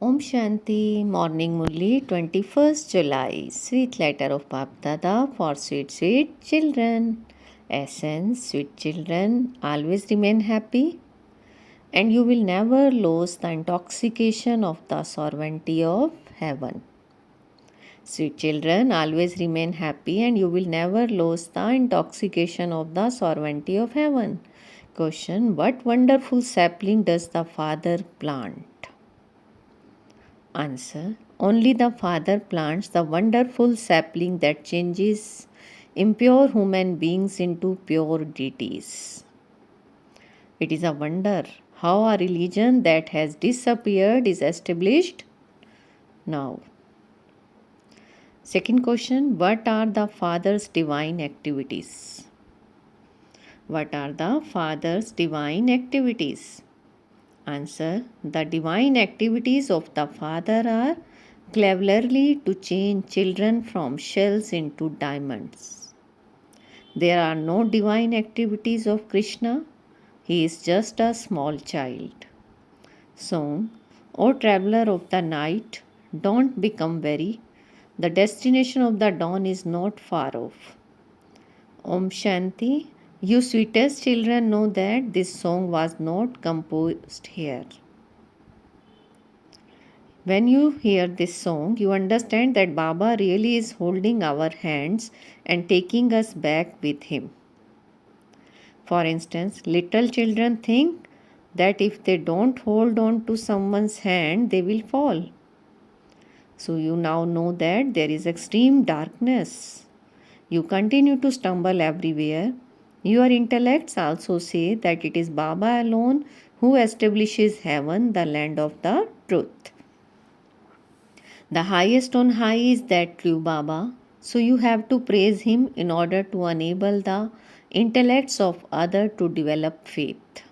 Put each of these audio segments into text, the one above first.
Om Shanti, Morning Murli, 21st July. Sweet letter of Bap Dada for sweet, sweet children. Essence, sweet children, always remain happy and you will never lose the intoxication of the sovereignty of heaven. Sweet children, always remain happy and you will never lose the intoxication of the sovereignty of heaven. Question: what wonderful sapling does the Father plant? Answer: only the Father plants the wonderful sapling that changes impure human beings into pure deities. It is a wonder how a religion that has disappeared is established now. Second question: what are the Father's divine activities? What are the Father's divine activities? Answer: the divine activities of the Father are cleverly to change children from shells into diamonds. There are no divine activities of Krishna. He is just a small child. Song: O traveler of the night, don't become weary. The destination of the dawn is not far off. Om Shanti. You sweetest children know that this song was not composed here. When you hear this song, you understand that Baba really is holding our hands and taking us back with him. For instance, little children think that if they don't hold on to someone's hand, they will fall. So you now know that there is extreme darkness. You continue to stumble everywhere. Your intellects also say that it is Baba alone who establishes heaven, the land of the truth. The highest on high is that true Baba. So you have to praise him in order to enable the intellects of others to develop faith.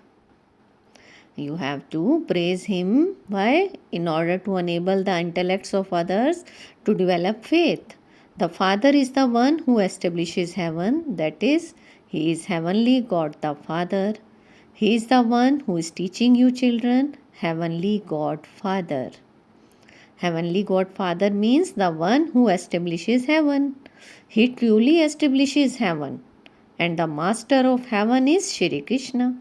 You have to praise him. Why? In order to enable the intellects of others to develop faith. The Father is the one who establishes heaven, that is, he is heavenly God the Father. He is the one who is teaching you children, heavenly God Father. Heavenly God Father means the one who establishes heaven. He truly establishes heaven. And the master of heaven is Shri Krishna.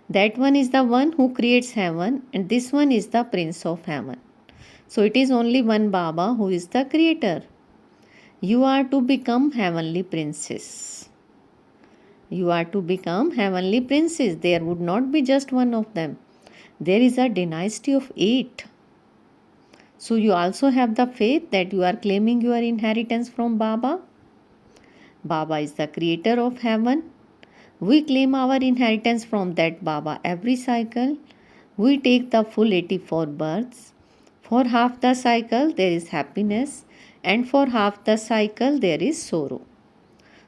That one is the one who creates heaven and this one is the prince of heaven. So it is only one Baba who is the creator. You are to become heavenly princes. You are to become heavenly princes. There would not be just one of them. There is a dynasty of 8. So you also have the faith that you are claiming your inheritance from Baba. Baba is the creator of heaven. We claim our inheritance from that Baba every cycle. We take the full 84 births. For half the cycle there is happiness and for half the cycle there is sorrow.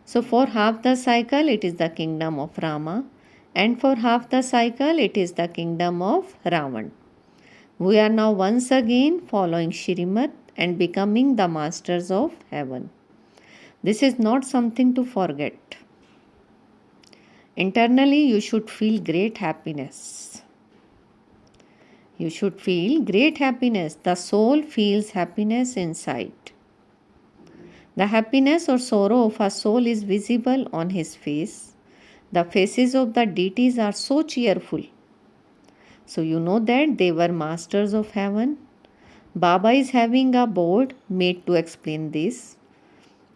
So for half the cycle it is the kingdom of Rama and for half the cycle it is the kingdom of Ravan. We are now once again following Shrimat and becoming the masters of heaven. This is not something to forget. Internally you should feel great happiness. You should feel great happiness. The soul feels happiness inside. The happiness or sorrow of a soul is visible on his face. The faces of the deities are so cheerful. So you know that they were masters of heaven. Baba is having a board made to explain this.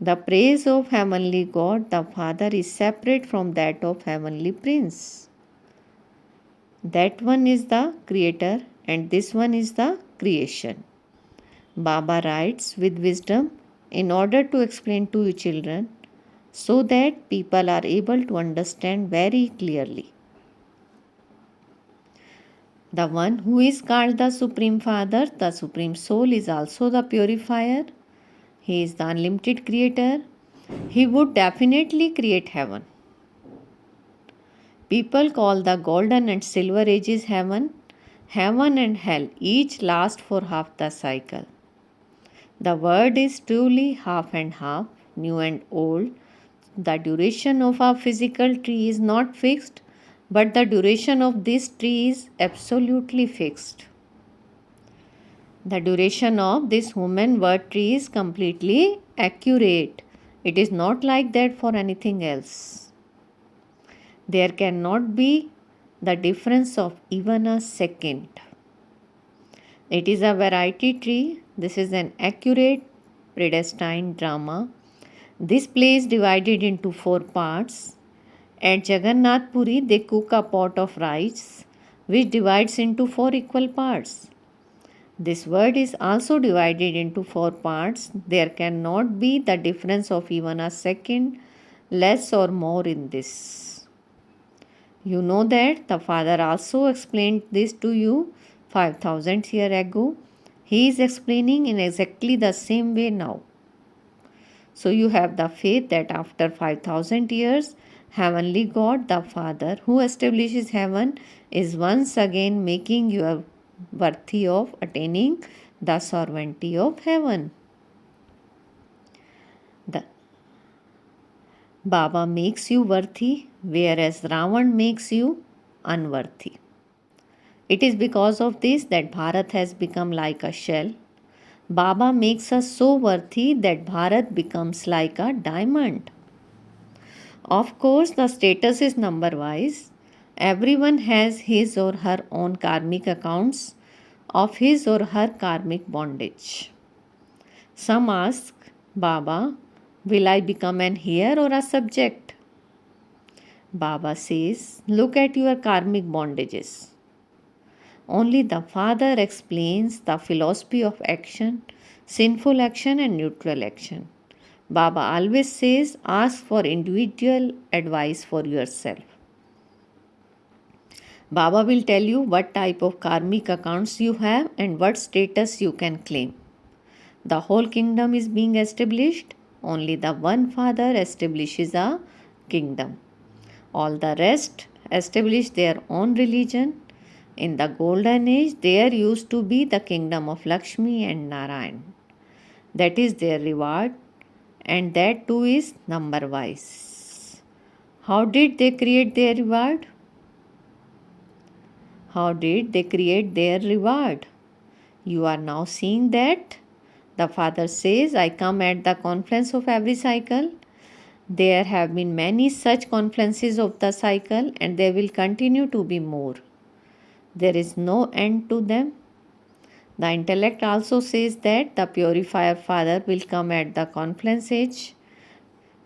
The praise of heavenly God, the Father, is separate from that of heavenly prince. That one is the creator and this one is the creation. Baba writes with wisdom in order to explain to you children so that people are able to understand very clearly. The one who is called the Supreme Father, the Supreme Soul, is also the purifier. He is the unlimited creator. He would definitely create heaven. People call the golden and silver ages heaven. Heaven and hell each last for half the cycle. The word is truly half and half, new and old. The duration of a physical tree is not fixed, but the duration of this tree is absolutely fixed. The duration of this human word tree is completely accurate. It is not like that for anything else. There cannot be the difference of even a second. It is a variety tree. This is an accurate predestined drama. This play is divided into 4 parts. At Jagannath Puri, they cook a pot of rice which divides into 4 equal parts. This word is also divided into 4 parts. There cannot be the difference of even a second, less or more in this. You know that the Father also explained this to you 5000 years ago. He is explaining in exactly the same way now. So you have the faith that after 5000 years, Heavenly God, the Father, who establishes heaven, is once again making you worthy of attaining the sovereignty of heaven. The Baba makes you worthy, whereas Ravan makes you unworthy. It is because of this that Bharat has become like a shell. Baba makes us so worthy that Bharat becomes like a diamond. Of course, the status is number wise. Everyone has his or her own karmic accounts of his or her karmic bondage. Some ask, Baba, will I become an heir or a subject? Baba says, look at your karmic bondages. Only the Father explains the philosophy of action, sinful action and neutral action. Baba always says, ask for individual advice for yourself. Baba will tell you what type of karmic accounts you have and what status you can claim. The whole kingdom is being established. Only the one Father establishes a kingdom. All the rest establish their own religion. In the golden age, there used to be the kingdom of Lakshmi and Narayan. That is their reward, and that too is number wise. How did they create their reward? How did they create their reward? You are now seeing that. The Father says, I come at the confluence of every cycle. There have been many such confluences of the cycle, and there will continue to be more. There is no end to them. The intellect also says that the purifier Father will come at the confluence age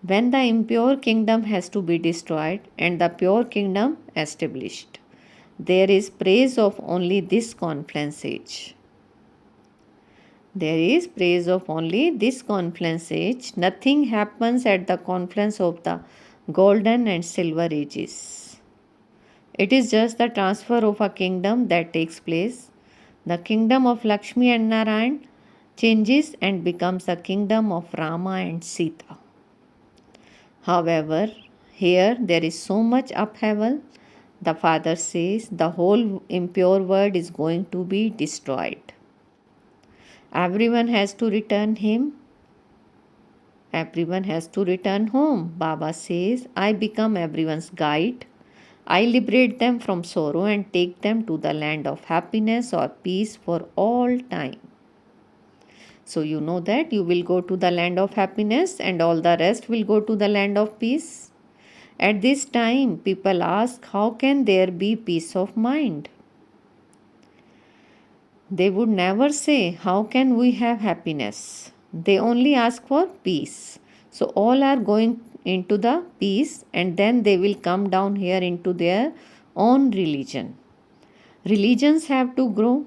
when the impure kingdom has to be destroyed and the pure kingdom established. There is praise of only this confluence age. There is praise of only this confluence age. Nothing happens at the confluence of the golden and silver ages. It is just the transfer of a kingdom that takes place. The kingdom of Lakshmi and Narayan changes and becomes the kingdom of Rama and Sita. However, here there is so much upheaval. The Father says the whole impure world is going to be destroyed. Everyone has to return him. Everyone has to return home. Baba says, I become everyone's guide. I liberate them from sorrow and take them to the land of happiness or peace for all time. So you know that you will go to the land of happiness and all the rest will go to the land of peace. At this time, people ask, how can there be peace of mind? They would never say, how can we have happiness? They only ask for peace. So all are going into the peace and then they will come down here into their own religion. Religions have to grow.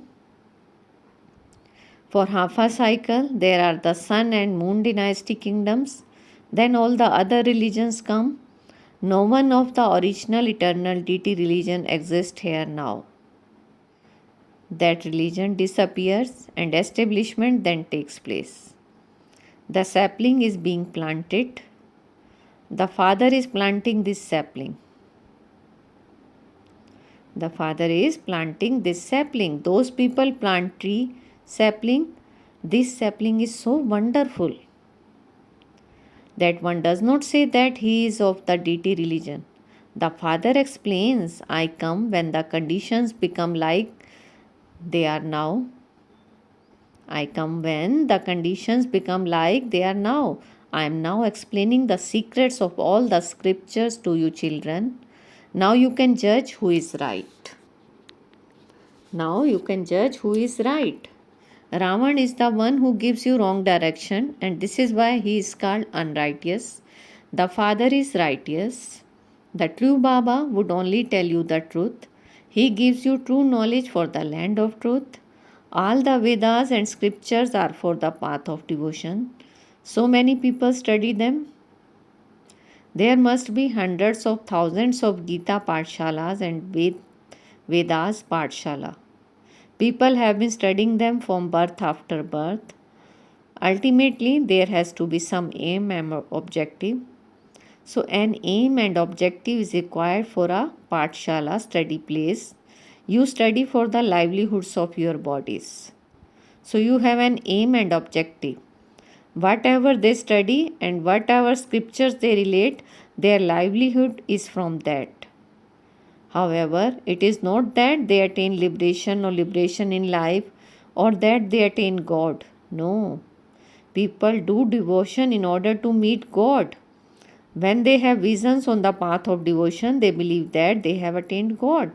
For half a cycle, there are the sun and moon dynasty kingdoms. Then all the other religions come. No one of the original eternal deity religion exists here now. That religion disappears and establishment then takes place. The sapling is being planted. The Father is planting this sapling. The Father is planting this sapling. Those people plant tree, sapling. This sapling is so wonderful that one does not say that he is of the deity religion. The Father explains, I come when the conditions become like they are now. I come when the conditions become like they are now. I am now explaining the secrets of all the scriptures to you, children. Now you can judge who is right. Now you can judge who is right. Ravan is the one who gives you wrong direction, and this is why he is called unrighteous. The father is righteous. The true Baba would only tell you the truth. He gives you true knowledge for the land of truth. All the Vedas and scriptures are for the path of devotion. So many people study them. There must be hundreds of thousands of Gita Pathshalas and Vedas Pathshala. People have been studying them from birth after birth. Ultimately, there has to be some aim and objective. So, an aim and objective is required for a Pathshala study place. You study for the livelihoods of your bodies. So, you have an aim and objective. Whatever they study and whatever scriptures they relate, their livelihood is from that. However, it is not that they attain liberation or liberation in life or that they attain God. No. People do devotion in order to meet God. When they have visions on the path of devotion, they believe that they have attained God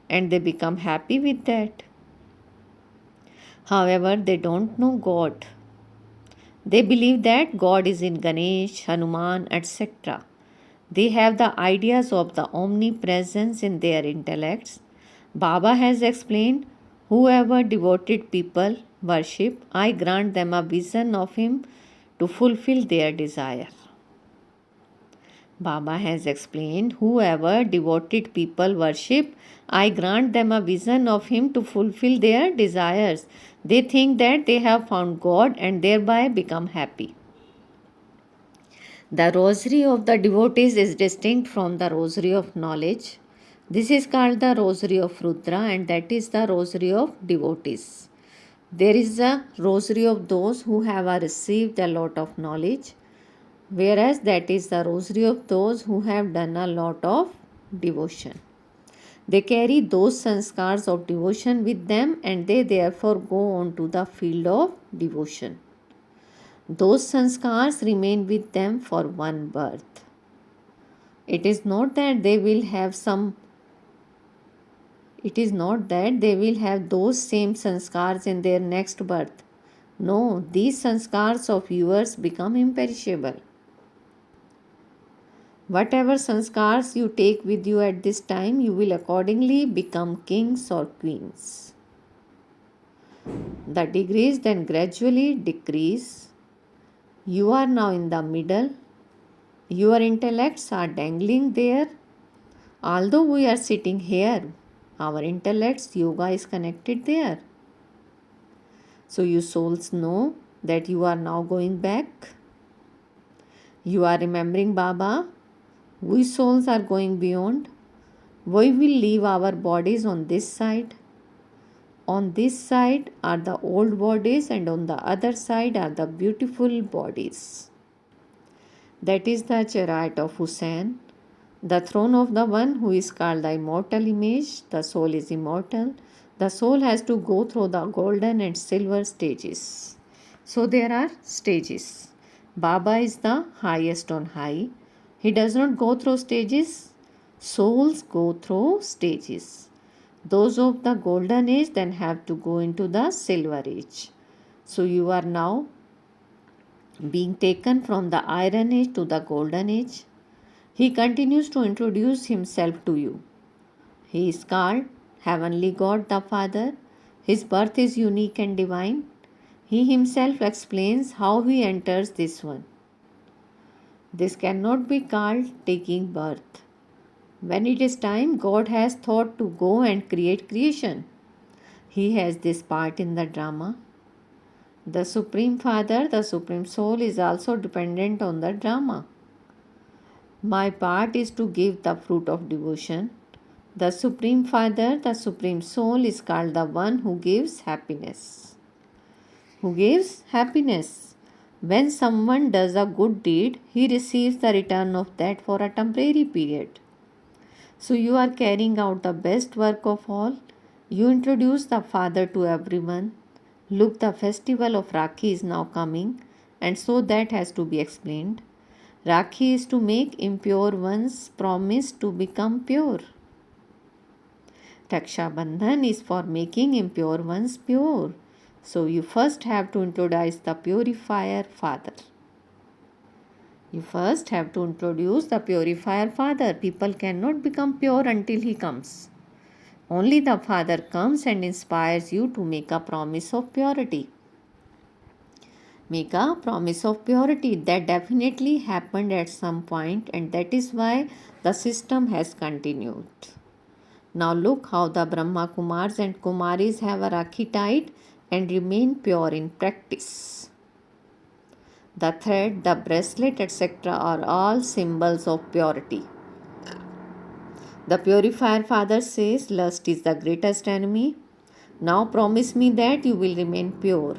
and they become happy with that. However, they don't know God. They believe that God is in Ganesh, Hanuman, etc. They have the ideas of the omnipresence in their intellects. Baba has explained, whoever devoted people worship, I grant them a vision of him to fulfill their desire. Baba has explained, whoever devoted people worship, I grant them a vision of him to fulfill their desires. They think that they have found God and thereby become happy. The rosary of the devotees is distinct from the rosary of knowledge. This is called the rosary of Rudra, and that is the rosary of devotees. There is a rosary of those who have received a lot of knowledge, whereas that is the rosary of those who have done a lot of devotion. They carry those sanskars of devotion with them and they therefore go on to the field of devotion. Those sanskars remain with them for one birth. It is not that they will have those same sanskars in their next birth. No, these sanskars of yours become imperishable. Whatever sanskars you take with you at this time, you will accordingly become kings or queens. The degrees then gradually decrease. You are now in the middle. Your intellects are dangling there. Although we are sitting here, our intellects, yoga is connected there. So you souls know that you are now going back. You are remembering Baba. We souls are going beyond. We will leave our bodies on this side. On this side are the old bodies and on the other side are the beautiful bodies. That is the chariot of Hussein, the throne of the one who is called the immortal image. The soul is immortal. The soul has to go through the golden and silver stages. So there are stages. Baba is the highest on high. He does not go through stages. Souls go through stages. Those of the golden age then have to go into the silver age. So you are now being taken from the iron age to the golden age. He continues to introduce himself to you. He is called Heavenly God the Father. His birth is unique and divine. He himself explains how he enters this one. This cannot be called taking birth. When it is time, God has thought to go and create creation. He has this part in the drama. The Supreme Father, the Supreme Soul, is also dependent on the drama. My part is to give the fruit of devotion. The Supreme Father, the Supreme Soul, is called the one who gives happiness. Who gives happiness? When someone does a good deed, he receives the return of that for a temporary period. So you are carrying out the best work of all. You introduce the Father to everyone. Look, the festival of Rakhi is now coming, and so that has to be explained. Rakhi is to make impure ones promise to become pure. Raksha Bandhan is for making impure ones pure. So you first have to introduce the purifier father. You first have to introduce the purifier father. People cannot become pure until he comes. Only the father comes and inspires you to make a promise of purity. Make a promise of purity. That definitely happened at some point, and that is why the system has continued. Now look how the Brahma Kumars and Kumaris have a Rakhi tied and remain pure in practice. The thread, the bracelet, etc. are all symbols of purity. The purifier father says lust is the greatest enemy. Now promise me that you will remain pure.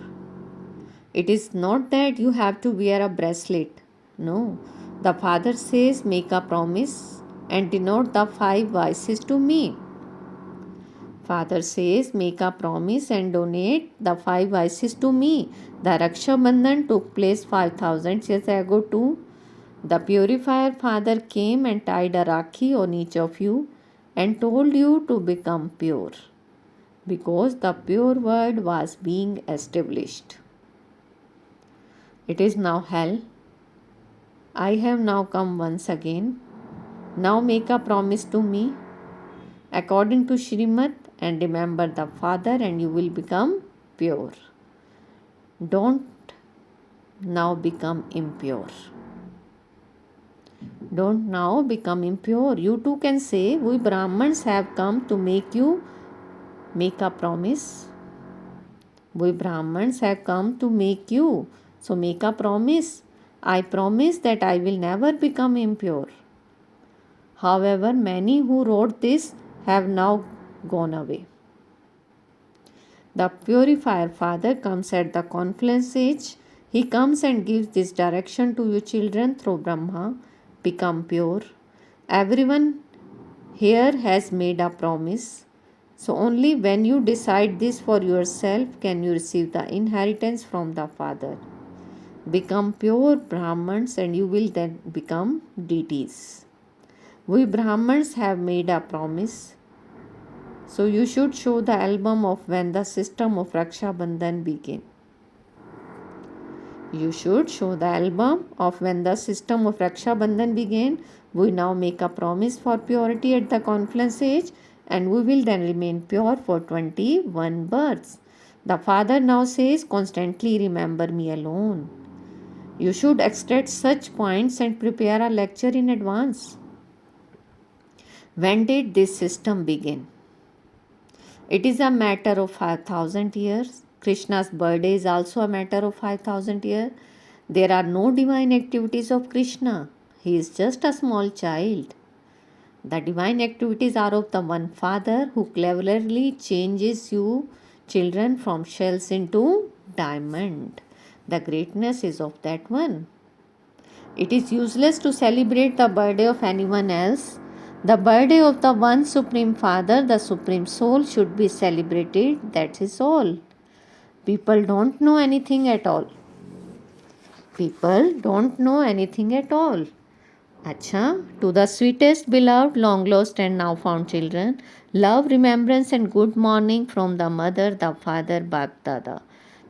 It is not that you have to wear a bracelet. No. The father says make a promise and denote the 5 vices to me. Father says make a promise and donate the 5 vices to me. The Raksha Bandhan took place 5000 years ago too. The purifier father came and tied a Rakhi on each of you and told you to become pure, because the pure word was being established. It is now hell. I have now come once again. Now make a promise to me according to Shrimad and remember the father and you will become pure. Don't now become impure. Don't now become impure. You too can say, we Brahmins have come to make you make a promise. We Brahmins have come to make you. So make a promise. I promise that I will never become impure. However, many who wrote this have now gone away. The purifier father comes at the confluence age. He comes and gives this direction to you children through Brahma. Become pure. Everyone here has made a promise. So only when you decide this for yourself can you receive the inheritance from the father. Become pure Brahmins and you will then become deities. We Brahmins have made a promise. So you should show the album of when the system of Raksha Bandhan began. You should show the album of when the system of Raksha Bandhan began. We now make a promise for purity at the confluence age and we will then remain pure for 21 births. The father now says, constantly remember me alone. You should extract such points and prepare a lecture in advance. When did this system begin? It is a matter of 5000 years. Krishna's birthday is also a matter of 5000 years. There are no divine activities of Krishna. He is just a small child. The divine activities are of the one father who cleverly changes you children from shells into diamond. The greatness is of that one. It is useless to celebrate the birthday of anyone else. The birthday of the one Supreme Father, the Supreme Soul, should be celebrated. That is all. People don't know anything at all. People don't know anything at all. Acha, to the sweetest, beloved, long lost and now found children, love, remembrance and good morning from the mother, the father, Bap-Dada.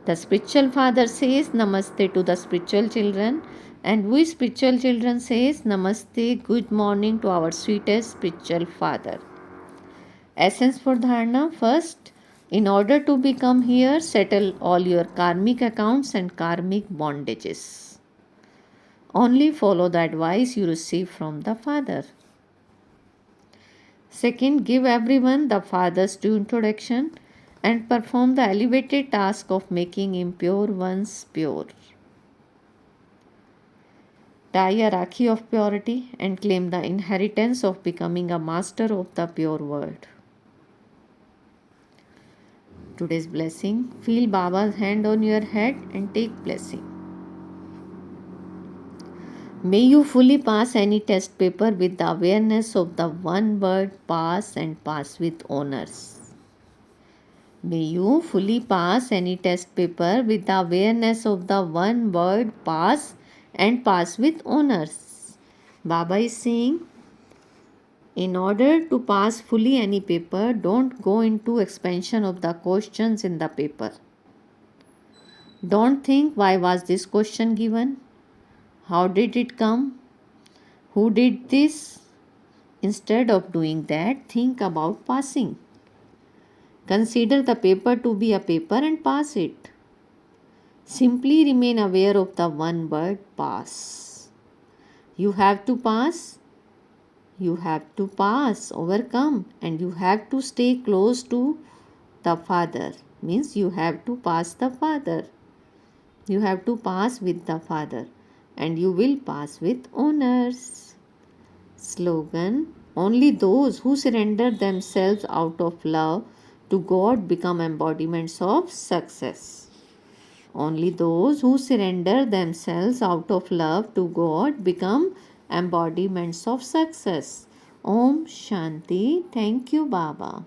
The spiritual father says Namaste to the spiritual children, and we spiritual children says Namaste, good morning to our sweetest spiritual father. Essence for dharana. First, in order to become here, settle all your karmic accounts and karmic bondages. Only follow the advice you receive from the father. Second, give everyone the father's due introduction and perform the elevated task of making impure ones pure. Tie a Rakhi of purity and claim the inheritance of becoming a master of the pure word. Today's blessing. Feel Baba's hand on your head and take blessing. May you fully pass any test paper with the awareness of the one word, pass and pass with honors. May you fully pass any test paper with the awareness of the one word pass and pass with honors. Baba is saying, in order to pass fully any paper, don't go into expansion of the questions in the paper. Don't think why was this question given? How did it come? Who did this? Instead of doing that, think about passing. Consider the paper to be a paper and pass it. Simply remain aware of the one word pass. You have to pass. You have to pass, overcome, and you have to stay close to the Father. Means you have to pass the Father. You have to pass with the Father, and you will pass with honors. Slogan: only those who surrender themselves out of love to God become embodiments of success. Only those who surrender themselves out of love to God become embodiments of success. Om Shanti. Thank you, Baba.